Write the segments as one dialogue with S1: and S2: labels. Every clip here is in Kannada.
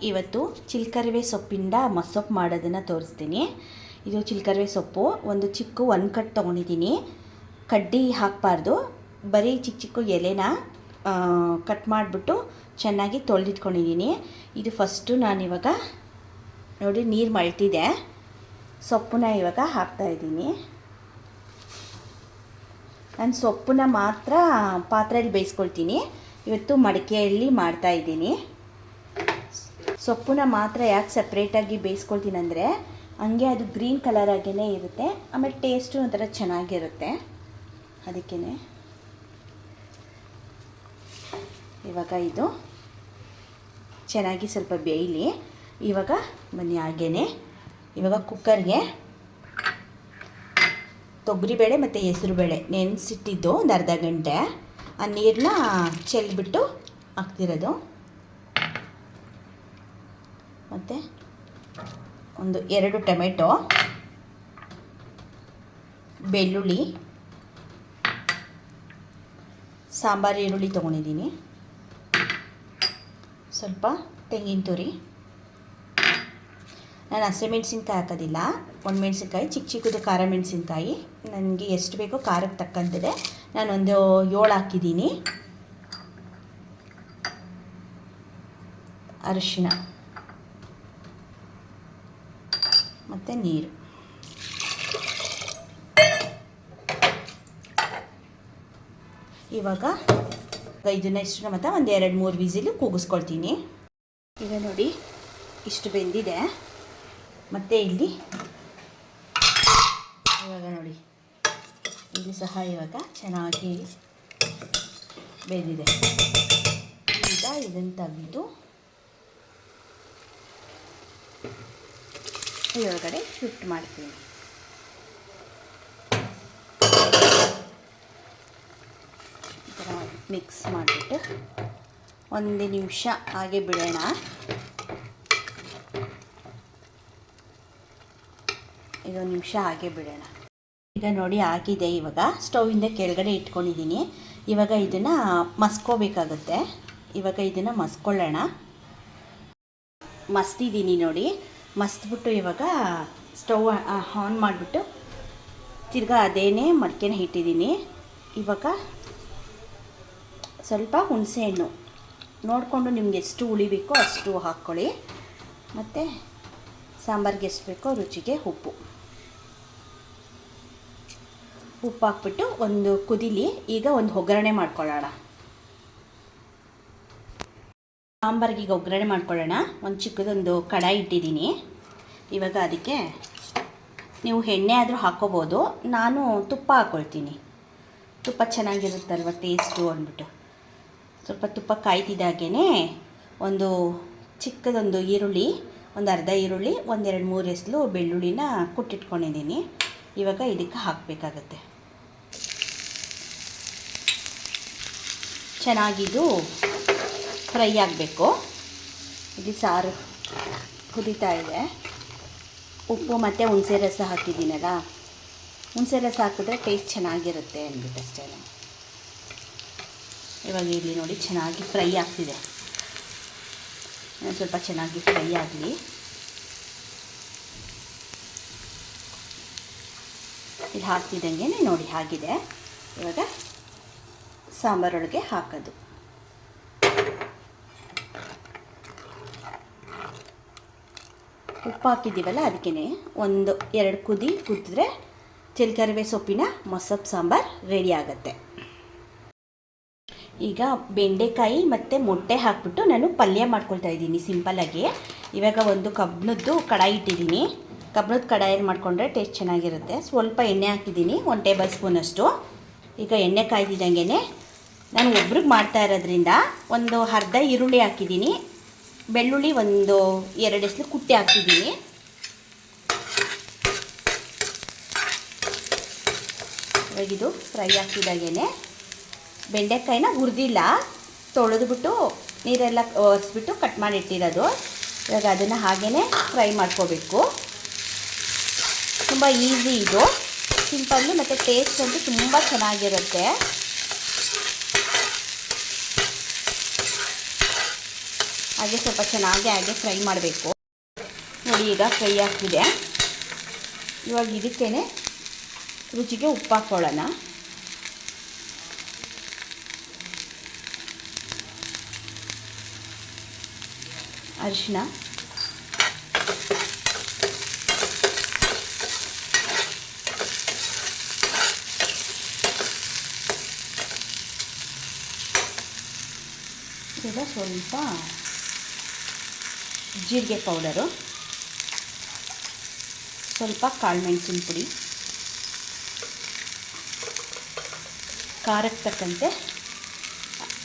S1: ಇವತ್ತು ಚಿಲ್ಕರವೆ ಸೊಪ್ಪಿಂದ ಮಸೊಪ್ಪು ಮಾಡೋದನ್ನು ತೋರಿಸ್ತೀನಿ. ಇದು ಚಿಲ್ಕರವೆ ಸೊಪ್ಪು ಒಂದು ಚಿಕ್ಕ 1 ಕಟ್ ತೊಗೊಂಡಿದ್ದೀನಿ. ಕಡ್ಡಿ ಹಾಕಬಾರ್ದು, ಬರೀ ಚಿಕ್ಕ ಚಿಕ್ಕ ಎಲೆನ ಕಟ್ ಮಾಡಿಬಿಟ್ಟು ಚೆನ್ನಾಗಿ ತೊಳೆದಿಟ್ಕೊಂಡಿದ್ದೀನಿ. ಇದು ಫಸ್ಟು ನಾನಿವಾಗ ನೋಡಿ ನೀರು ಮಳ್ತಿದೆ, ಸೊಪ್ಪನ್ನ ಇವಾಗ ಹಾಕ್ತಾಯಿದ್ದೀನಿ. ನಾನು ಸೊಪ್ಪನ್ನ ಮಾತ್ರ ಪಾತ್ರೆಯಲ್ಲಿ ಬೇಯಿಸ್ಕೊಳ್ತೀನಿ. ಇವತ್ತು ಮಡಿಕೆಯಲ್ಲಿ ಮಾಡ್ತಾಯಿದ್ದೀನಿ. ಸೊಪ್ಪನ್ನ ಮಾತ್ರ ಯಾಕೆ ಸಪ್ರೇಟಾಗಿ ಬೇಯಿಸ್ಕೊಳ್ತೀನಿ ಅಂದರೆ ಹಂಗೆ ಅದು ಗ್ರೀನ್ ಕಲರ್ ಆಗೇ ಇರುತ್ತೆ, ಆಮೇಲೆ ಟೇಸ್ಟು ಒಂಥರ ಚೆನ್ನಾಗಿರುತ್ತೆ. ಅದಕ್ಕೇ ಇವಾಗ ಇದು ಚೆನ್ನಾಗಿ ಸ್ವಲ್ಪ ಬೇಯಲಿ. ಇವಾಗ ಬನ್ನಿ ಹಾಗೇ ಇವಾಗ ಕುಕ್ಕರ್ಗೆ ತೊಗರಿಬೇಳೆ ಮತ್ತು ಹೆಸರುಬೇಳೆ ನೆನೆಸಿಟ್ಟಿದ್ದು ಒಂದು ಅರ್ಧ ಗಂಟೆ, ಆ ನೀರನ್ನ ಚೆಲ್ಬಿಟ್ಟು ಹಾಕ್ತಿರೋದು. ಮತ್ತು ಒಂದು 2 ಟೊಮೆಟೊ, ಬೆಳ್ಳುಳ್ಳಿ, ಸಾಂಬಾರು ಈರುಳ್ಳಿ ತೊಗೊಂಡಿದ್ದೀನಿ, ಸ್ವಲ್ಪ ತೆಂಗಿನ ತುರಿ. ನಾನು ಹಸಿಮೆಣ್ಸಿನ್ಕಾಯಿ ಹಾಕೋದಿಲ್ಲ, ಒಣಮೆಣ್ಸಿನ್ಕಾಯಿ ಚಿಕ್ಕ ಚಿಕ್ಕದು ಖಾರ ಮೆಣಸಿನ್ಕಾಯಿ ನನಗೆ ಎಷ್ಟು ಬೇಕೋ ಖಾರಕ್ಕೆ ತಕ್ಕಂತಿದೆ. ನಾನೊಂದು 7 ಹಾಕಿದ್ದೀನಿ. ಅರಿಶಿನ ಮತ್ತು ನೀರು. ಇವಾಗ ಇದನ್ನ ಇಷ್ಟು ಮತ್ತು ಒಂದು 2-3 ವಿಸಿಲು ಕೂಗಿಸ್ಕೊಳ್ತೀನಿ. ಈಗ ನೋಡಿ ಇಷ್ಟು ಬೆಂದಿದೆ. ಮತ್ತು ಇಲ್ಲಿ ಇವಾಗ ನೋಡಿ ಇದು ಸಹ ಇವಾಗ ಚೆನ್ನಾಗಿ ಬೆಂದಿದೆ. ಈಗ ಇದನ್ನು ತೆಗೆದು ಇದರೊಳಗಡೆ ಶಿಫ್ಟ್ ಮಾಡ್ತೀನಿ. ಈ ಥರ ಮಿಕ್ಸ್ ಮಾಡಿಬಿಟ್ಟು 1 ನಿಮಿಷ ಹಾಗೆ ಬಿಡೋಣ. ಇದೊಂದು ನಿಮಿಷ ಹಾಗೆ ಬಿಡೋಣ. ಈಗ ನೋಡಿ ಆಗಿದೆ. ಇವಾಗ ಸ್ಟೌವಿಂದ ಕೆಳಗಡೆ ಇಟ್ಕೊಂಡಿದ್ದೀನಿ. ಇವಾಗ ಇದನ್ನು ಮಸ್ಕೋಬೇಕಾಗುತ್ತೆ. ಇವಾಗ ಇದನ್ನು ಮಸ್ಕೊಳ್ಳೋಣ. ಮಸ್ತಿದ್ದೀನಿ ನೋಡಿ. ಮಸ್ತ್ಬಿಟ್ಟು ಇವಾಗ ಸ್ಟವ್ ಆನ್ ಮಾಡಿಬಿಟ್ಟು ತಿರ್ಗಾ ಅದೇನೇ ಮಡಿಕೆನ ಇಟ್ಟಿದ್ದೀನಿ. ಇವಾಗ ಸ್ವಲ್ಪ ಹುಣಸೆಹಣ್ಣು ನೋಡಿಕೊಂಡು ನಿಮ್ಗೆ ಎಷ್ಟು ಉಳಿಬೇಕೋ ಅಷ್ಟು ಹಾಕ್ಕೊಳ್ಳಿ. ಮತ್ತು ಸಾಂಬಾರಿಗೆ ಎಷ್ಟು ಬೇಕೋ ರುಚಿಗೆ ಉಪ್ಪು ಹಾಕ್ಬಿಟ್ಟು ಒಂದು ಕುದಿಲಿ. ಈಗ ಒಂದು ಒಗ್ಗರಣೆ ಮಾಡ್ಕೊಳ್ಳೋಣ. ಸಾಂಬಾರಿಗೆ ಈಗ ಒಗ್ಗರಣೆ ಮಾಡ್ಕೊಳ್ಳೋಣ. ಒಂದು ಚಿಕ್ಕದೊಂದು ಕಡಾಯಿ ಇಟ್ಟಿದ್ದೀನಿ. ಇವಾಗ ಅದಕ್ಕೆ ನೀವು ಎಣ್ಣೆ ಆದರೂ ಹಾಕ್ಕೋಬೋದು, ನಾನು ತುಪ್ಪ ಹಾಕ್ಕೊಳ್ತೀನಿ. ತುಪ್ಪ ಚೆನ್ನಾಗಿರುತ್ತಲ್ವ ಟೇಸ್ಟು ಅಂದ್ಬಿಟ್ಟು. ಸ್ವಲ್ಪ ತುಪ್ಪ ಕಾಯ್ತಿದ್ದಾಗೇ ಒಂದು ಚಿಕ್ಕದೊಂದು ಈರುಳ್ಳಿ, ಒಂದು ಅರ್ಧ ಈರುಳ್ಳಿ, 1-2-3 ಎಸಳು ಬೆಳ್ಳುಳ್ಳಿನ ಕುಟ್ಟಿಟ್ಕೊಂಡಿದ್ದೀನಿ. ಇವಾಗ ಇದಕ್ಕೆ ಹಾಕಬೇಕಾಗತ್ತೆ. ಚೆನ್ನಾಗಿದು ಫ್ರೈ ಆಗಬೇಕು. ಇಲ್ಲಿ ಸಾರು ಕುದೀತಾ ಇದೆ. ಉಪ್ಪು ಮತ್ತು ಹುಣಸೆ ರಸ ಹಾಕಿದ್ದೀನಲ್ಲ, ಹುಣಸೆ ರಸ ಹಾಕಿದ್ರೆ ಟೇಸ್ಟ್ ಚೆನ್ನಾಗಿರುತ್ತೆ ಅಂದ್ಬಿಟ್ಟು ಅಷ್ಟೇ. ಇವಾಗ ಇಲ್ಲಿ ನೋಡಿ ಚೆನ್ನಾಗಿ ಫ್ರೈ ಆಗ್ತಿದೆ. ಸ್ವಲ್ಪ ಚೆನ್ನಾಗಿ ಫ್ರೈ ಆಗಲಿ. ಇದು ಹಾಕ್ತಿದ್ದಂಗೆ ನೋಡಿ ಆಗಿದೆ. ಇವಾಗ ಸಾಂಬಾರೊಳಗೆ ಹಾಕೋದು. ಉಪ್ಪು ಹಾಕಿದ್ದೀವಲ್ಲ ಅದಕ್ಕೆ 1-2 ಕುದಿ ಕುದಿದ್ರೆ ಚಿಲ್ಕರವೆ ಸೊಪ್ಪಿನ ಮಸೊಪ್ಪು ಸಾಂಬಾರು ರೆಡಿ ಆಗುತ್ತೆ. ಈಗ ಬೆಂಡೆಕಾಯಿ ಮತ್ತು ಮೊಟ್ಟೆ ಹಾಕ್ಬಿಟ್ಟು ನಾನು ಪಲ್ಯ ಮಾಡ್ಕೊಳ್ತಾ ಇದ್ದೀನಿ ಸಿಂಪಲ್ಲಾಗಿ. ಇವಾಗ ಒಂದು ಕಬ್ಬಿಣದ್ದು ಕಡಾಯಿ ಇಟ್ಟಿದ್ದೀನಿ. ಕಬ್ಬಿಣದ ಕಡಾಯಲ್ಲಿ ಮಾಡಿಕೊಂಡ್ರೆ ಟೇಸ್ಟ್ ಚೆನ್ನಾಗಿರುತ್ತೆ. ಸ್ವಲ್ಪ ಎಣ್ಣೆ ಹಾಕಿದ್ದೀನಿ, 1 ಟೇಬಲ್ ಸ್ಪೂನಷ್ಟು. ಈಗ ಎಣ್ಣೆ ಕಾಯ್ದಿದ್ದಂಗೆ ನಾನು ಒಬ್ರಿಗೆ ಮಾಡ್ತಾ ಇರೋದ್ರಿಂದ ಒಂದು ಅರ್ಧ ಈರುಳ್ಳಿ ಹಾಕಿದ್ದೀನಿ, ಬೆಳ್ಳುಳ್ಳಿ 1-2 ಎಸಳು ಕುಟ್ಟಿ ಹಾಕ್ತಿದ್ದೀನಿ. ಇವಾಗಿದು ಫ್ರೈ ಆಗ್ತಿದ್ದಾಗೇ ಬೆಂಡೆಕಾಯಿನ ಹುರಿದಿಲ್ಲ, ತೊಳೆದ್ಬಿಟ್ಟು ನೀರೆಲ್ಲ ಒರೆಸ್ಬಿಟ್ಟು ಕಟ್ ಮಾಡಿ ಇಟ್ಟಿರೋದು. ಇವಾಗ ಅದನ್ನು ಹಾಗೇ ಫ್ರೈ ಮಾಡ್ಕೋಬೇಕು. ತುಂಬ ಈಸಿ ಇದು, ಸಿಂಪಲ್ಲು ಮತ್ತು ಟೇಸ್ಟ್ ಅಂತೂ ತುಂಬ ಚೆನ್ನಾಗಿರುತ್ತೆ. ಹಾಗೆ ಸ್ವಲ್ಪ ಚೆನ್ನಾಗಿ ಹಾಗೆ ಫ್ರೈ ಮಾಡಬೇಕು. ನೋಡಿ ಈಗ ಫ್ರೈ ಆಗ್ತಿದೆ. ಇವಾಗ ಇದಕ್ಕೇನೆ ರುಚಿಗೆ ಉಪ್ಪು ಹಾಕ್ಕೊಳ್ಳೋಣ. ಅರಿಶಿನ, ಈಗ ಸ್ವಲ್ಪ ಜೀರಿಗೆ ಪೌಡರು, ಸ್ವಲ್ಪ ಕಾಳುಮೆಣಸಿನ ಪುಡಿ, ಖಾರಕ್ಕೆ ತಕ್ಕಂತೆ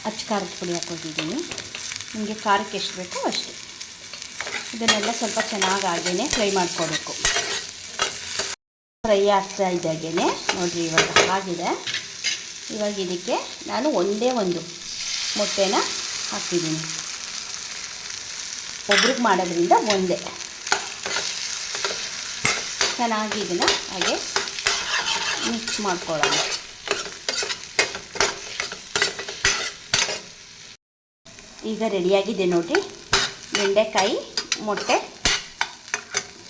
S1: ಅಚ್ಚ ಖಾರದ ಪುಡಿ ಹಾಕ್ಕೊತಿದ್ದೀನಿ. ನಿಮಗೆ ಖಾರಕ್ಕೆ ಎಷ್ಟು ಬೇಕೋ ಅಷ್ಟು. ಇದನ್ನೆಲ್ಲ ಸ್ವಲ್ಪ ಚೆನ್ನಾಗಿ ಹಾಗೇ ಫ್ರೈ ಮಾಡ್ಕೋಬೇಕು. ಫ್ರೈ ಆಗ್ತಾ ಇದ್ದಾಗೇ ನೋಡಿರಿ ಇವಾಗ ಆಗಿದೆ. ಇವಾಗ ಇದಕ್ಕೆ ನಾನು ಒಂದೇ ಒಂದು ಮೊಟ್ಟೆನ ಹಾಕ್ತಿದ್ದೀನಿ. ಒಬ್ರಿಗೆ ಮಾಡೋದ್ರಿಂದ ಒಂದೇ. ಚೆನ್ನಾಗಿ ಇದನ್ನು ಹಾಗೆ ಮಿಕ್ಸ್ ಮಾಡ್ಕೊಳ್ಳೋಣ. ಈಗ ರೆಡಿಯಾಗಿದೆ ನೋಡಿರಿ, ಬೆಂಡೆಕಾಯಿ ಮೊಟ್ಟೆ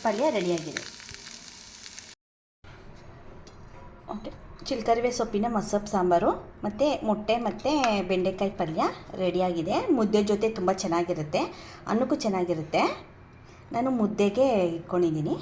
S1: ಪಲ್ಯ ರೆಡಿಯಾಗಿದೆ. ಓಕೆ, ಚಿಲ್ಕರವೆ ಸೊಪ್ಪಿನ ಮಸೊಪ್ಪು ಸಾಂಬಾರು ಮತ್ತು ಮೊಟ್ಟೆ ಮತ್ತು ಬೆಂಡೆಕಾಯಿ ಪಲ್ಯ ರೆಡಿಯಾಗಿದೆ. ಮುದ್ದೆ ಜೊತೆ ತುಂಬ ಚೆನ್ನಾಗಿರುತ್ತೆ, ಅನ್ನಕ್ಕೂ ಚೆನ್ನಾಗಿರುತ್ತೆ. ನಾನು ಮುದ್ದೆಗೆ ಇಟ್ಕೊಂಡಿದ್ದೀನಿ.